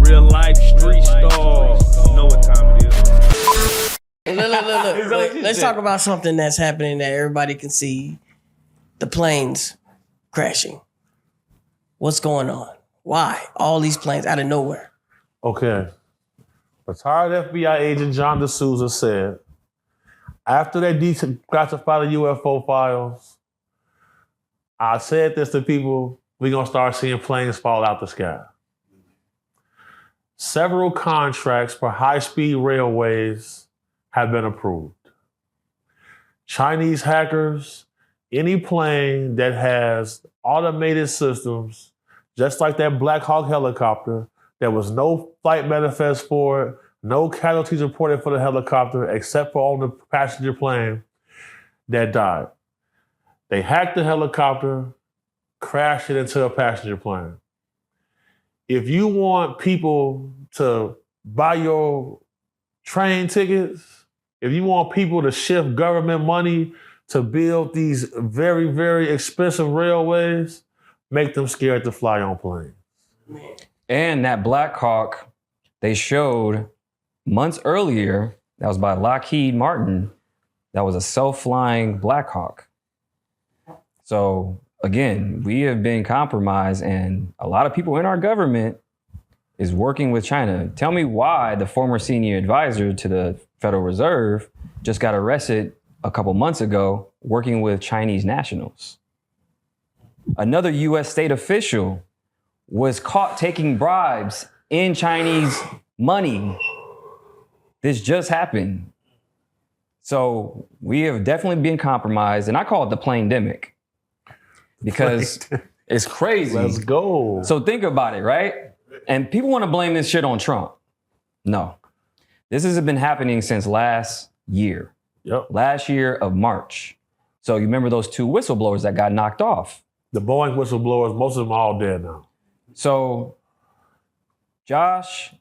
Real life street stars. Know what time it is. Look. Let's talk about something that's happening that everybody can see. The planes crashing. What's going on? Why? All these planes out of nowhere. Okay. Retired FBI agent John D'Souza said, after they declassified the UFO files, I said this to people, we're going to start seeing planes fall out the sky. Several contracts for high-speed railways have been approved. Chinese hackers, any plane that has automated systems, just like that Black Hawk helicopter, there was no flight manifest for it, no casualties reported for the helicopter except for on the passenger plane that died. They hacked the helicopter, crashed it into a passenger plane. If you want people to buy your train tickets, if you want people to shift government money to build these very, very expensive railways, make them scared to fly on planes. And that Black Hawk, they showed months earlier, that was by Lockheed Martin, that was a self-flying Black Hawk. So again, we have been compromised, and a lot of people in our government is working with China. Tell me why the former senior advisor to the Federal Reserve just got arrested a couple months ago working with Chinese nationals. Another US state official was caught taking bribes in Chinese money. This just happened. So we have definitely been compromised, and I call it the plane-demic because it's crazy. Let's go. So think about it, right? And people want to blame this shit on Trump. No. This has been happening since last year. Yep. Last year of March. So you remember those 2 whistleblowers that got knocked off? The Boeing whistleblowers, most of them are all dead now. So Josh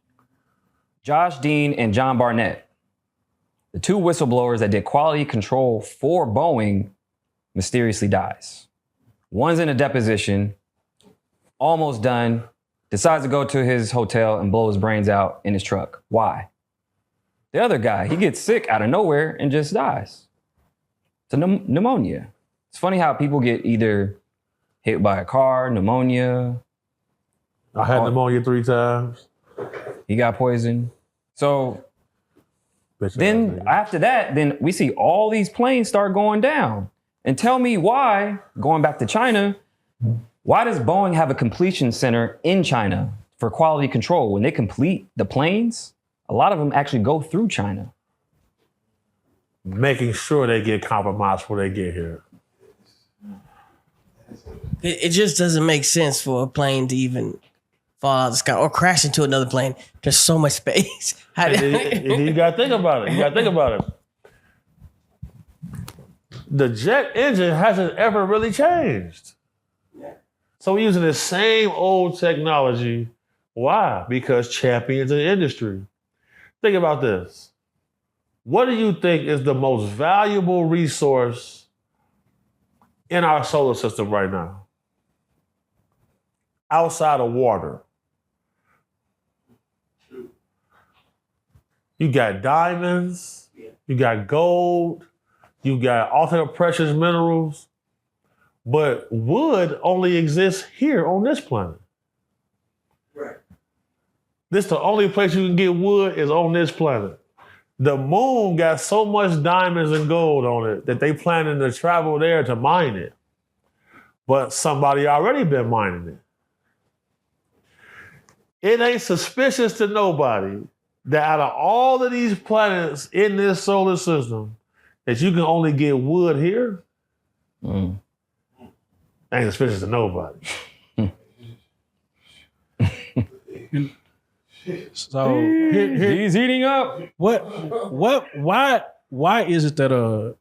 Dean, and John Barnett, the 2 whistleblowers that did quality control for Boeing, mysteriously dies. One's in a deposition, almost done, decides to go to his hotel and blow his brains out in his truck. Why? The other guy, he gets sick out of nowhere and just dies. It's a pneumonia. It's funny how people get either hit by a car, pneumonia. I had pneumonia 3 times. He got poisoned. So then after that, then we see all these planes start going down. And tell me why, going back to China, why does Boeing have a completion center in China for quality control? When they complete the planes, a lot of them actually go through China. Making sure they get compromised before they get here. It just doesn't make sense for a plane to even fall out of the sky or crash into another plane. There's so much space. You gotta think about it. The jet engine hasn't ever really changed. So we're using the same old technology. Why? Because champions in the industry. Think about this. What do you think is the most valuable resource in our solar system right now? Outside of water. You got diamonds, you got gold, you got alternate precious minerals, but wood only exists here on this planet. Right. This the only place you can get wood is on this planet. The moon got so much diamonds and gold on it that they planning to travel there to mine it. But somebody already been mining it. It ain't suspicious to nobody that out of all of these planets in this solar system, that you can only get wood here. Ain't suspicious to nobody. So he's heating up. Why is it that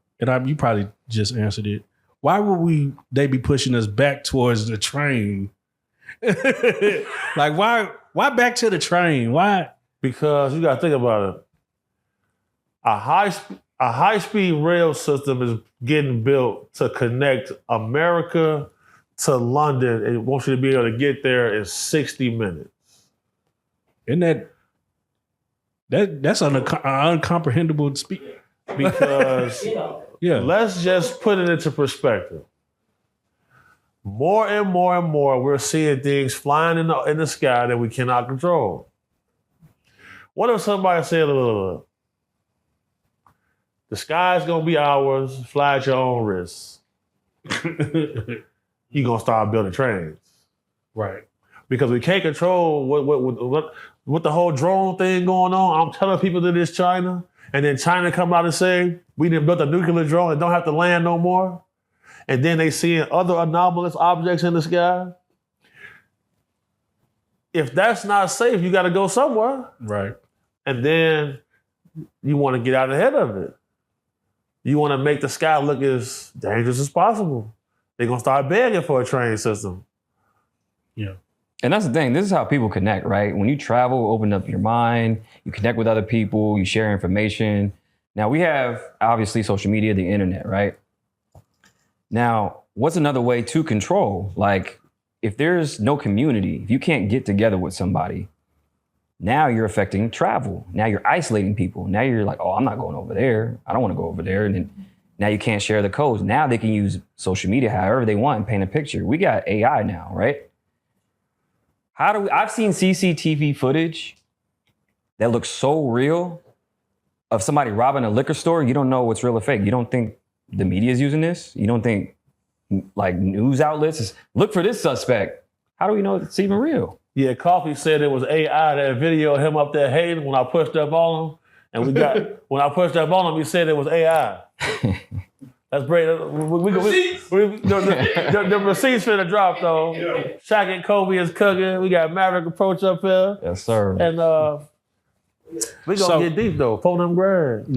you probably just answered it. Why would they be pushing us back towards the train? Like why back to the train? Why? Because you got to think about it. A high-speed rail system is getting built to connect America to London. It wants you to be able to get there in 60 minutes. Isn't that's uncomprehendable to speak? Because Yeah. let's just put it into perspective. More and more and more, we're seeing things flying in the sky that we cannot control. What if somebody said, look, the sky's gonna be ours, fly at your own risk. You're gonna start building trains. Right. Because we can't control what the whole drone thing going on. I'm telling people that it's China, and then China come out and say, we done built a nuclear drone and don't have to land no more. And then they seeing other anomalous objects in the sky. If that's not safe, you got to go somewhere. Right. And then you want to get out ahead of it. You want to make the sky look as dangerous as possible. They're going to start begging for a train system. Yeah. And that's the thing. This is how people connect, right? When you travel, open up your mind, you connect with other people, you share information. Now we have obviously social media, the internet, right? Now, what's another way to control? Like, if there's no community, if you can't get together with somebody, now you're affecting travel. Now you're isolating people. Now you're like, oh, I'm not going over there. I don't want to go over there. And then now you can't share the codes. Now they can use social media however they want and paint a picture. We got AI now, right? I've seen CCTV footage that looks so real of somebody robbing a liquor store. You don't know what's real or fake. You don't think the media is using this? You don't think like news outlets look for this suspect? How do we know it's even real? Yeah, Coffee said it was AI that video him up there hating when I pushed up on him. And when I pushed up on him, he said it was AI. That's great. The receipts finna drop though. Yeah. Shaq and Kobe is cooking. We got Maverick Approach up here. Yes, sir. And we gonna get deep though. 4 them grand.